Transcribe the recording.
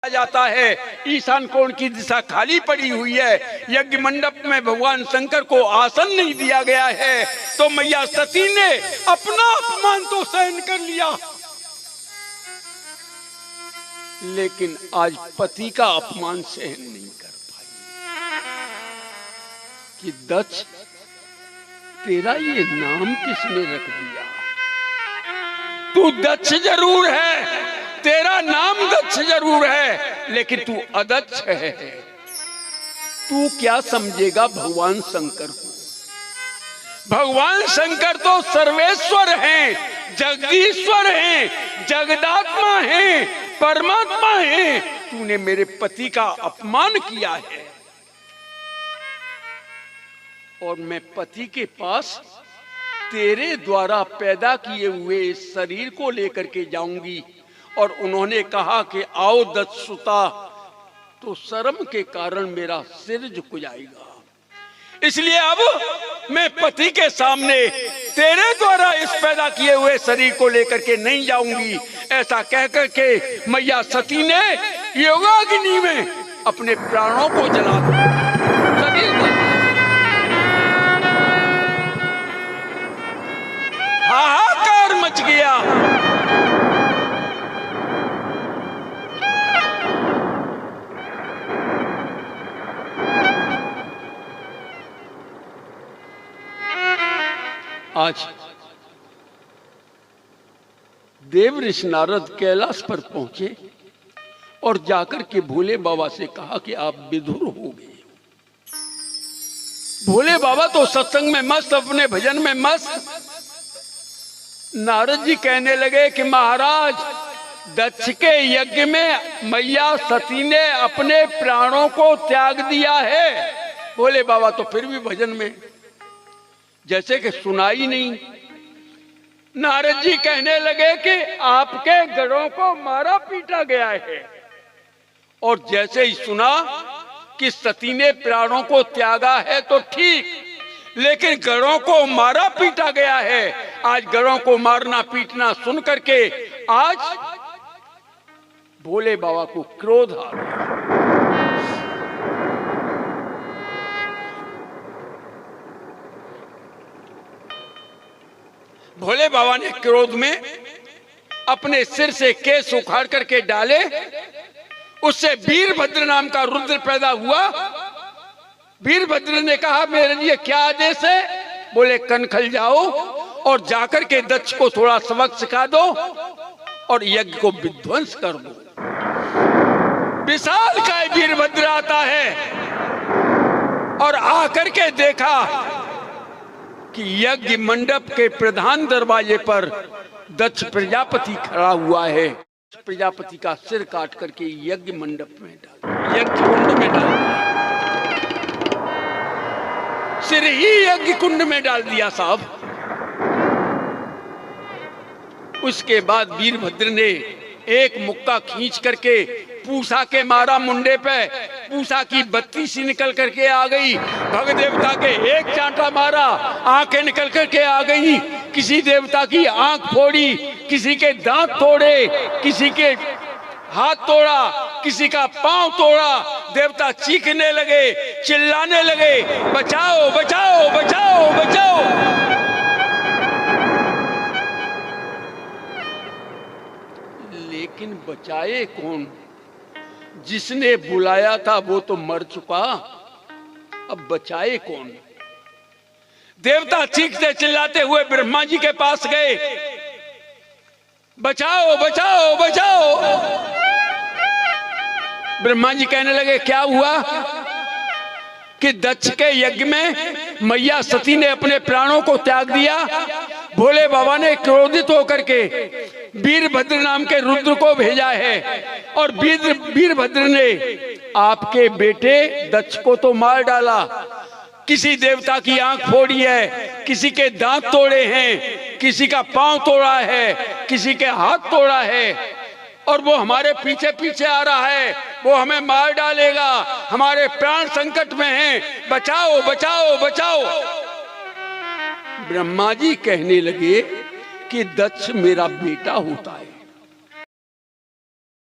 जाता है। ईशान कोण की दिशा खाली पड़ी हुई है। यज्ञ मंडप में भगवान शंकर को आसन नहीं दिया गया है, तो मैया सती ने अपना अपमान तो सहन कर लिया, लेकिन आज पति का अपमान सहन नहीं कर पाई कि दक्ष, तेरा ये नाम किसने रख दिया? तू दक्ष जरूर है, तेरा नाम दक्ष जरूर है, लेकिन तू अदक्ष है। तू क्या समझेगा भगवान शंकर को? भगवान शंकर तो सर्वेश्वर हैं, जगदीश्वर हैं, जगदात्मा हैं, परमात्मा हैं। तूने मेरे पति का अपमान किया है और मैं पति के पास तेरे द्वारा पैदा किए हुए इस शरीर को लेकर के जाऊंगी। और उन्होंने कहा कि आओ दत्सुता, तो शर्म के कारण मेरा सिर झुक जाएगा। इसलिए अब मैं पति के सामने तेरे द्वारा इस पैदा किए हुए शरीर को लेकर के नहीं जाऊंगी। ऐसा कहकर के मैया सती ने योगाग्नि में अपने प्राणों को जला दिया। हाहाकार मच गया। आज देव ऋषि नारद कैलाश पर पहुंचे और जाकर के भोले बाबा से कहा कि आप विधुर हो गए। भोले बाबा तो सत्संग में मस्त, अपने भजन में मस्त। नारद जी कहने लगे कि महाराज, दक्ष के यज्ञ में मैया सती ने अपने प्राणों को त्याग दिया है। भोले बाबा तो फिर भी भजन में, जैसे कि सुनाई नहीं। नारद जी कहने लगे कि आपके गढ़ों को मारा पीटा गया है। और जैसे ही सुना कि सती ने प्राणों को त्यागा है तो ठीक, लेकिन गढ़ों को मारा पीटा गया है। आज गढ़ों को मारना पीटना सुन करके आज भोले बाबा को क्रोध आ गया। भोले बाबा ने क्रोध में अपने सिर से केस उखाड़ करके डाले। उससे वीरभद्र नाम का रुद्र पैदा हुआ। वीरभद्र ने कहा मेरे लिए क्या आदेश है? बोले कनखल जाओ और जाकर के दक्ष को थोड़ा सबक सिखा दो और यज्ञ को विध्वंस कर दो। विशाल का वीरभद्र आता है और आकर के देखा कि यज्ञ मंडप के प्रधान दरवाजे पर दक्ष प्रजापति खड़ा हुआ है। प्रजापति का सिर काट करके यज्ञ मंडप में डाल, यज्ञ कुंड में डाल दिया। सिर ही यज्ञ कुंड में डाल दिया साहब। उसके बाद वीरभद्र ने एक मुक्का खींच करके पूसा के मारा मुंडे पे। पूसा की बत्ती सी निकल करके आ गई। भग देवता के एक चांटा मारा, आंखें निकल करके आ गई। किसी देवता की आंख फोड़ी, किसी के दांत तोड़े, किसी के हाथ तोड़ा, किसी का पांव तोड़ा। देवता चीखने लगे, चिल्लाने लगे, बचाओ बचाओ बचाओ बचाओ। लेकिन बचाए कौन? जिसने बुलाया था वो तो मर चुका, अब बचाए कौन? देवता चीखते चिल्लाते हुए ब्रह्मा जी के पास गए, बचाओ बचाओ बचाओ। ब्रह्मा जी कहने लगे क्या हुआ? कि दक्ष के यज्ञ में मैया सती ने अपने प्राणों को त्याग दिया। भोले बाबा ने क्रोधित होकर के वीरभद्र नाम के रुद्र को भेजा है और वीरभद्र ने आपके बेटे दक्ष को तो मार डाला। किसी देवता की आंख फोड़ी है, किसी के दांत तोड़े हैं, किसी का पांव तोड़ा है, किसी के हाथ तोड़ा है। और वो हमारे पीछे पीछे आ रहा है, वो हमें मार डालेगा, हमारे प्राण संकट में हैं, बचाओ बचाओ बचाओ। ब्रह्मा जी कहने लगे कि दक्ष मेरा बेटा होता है,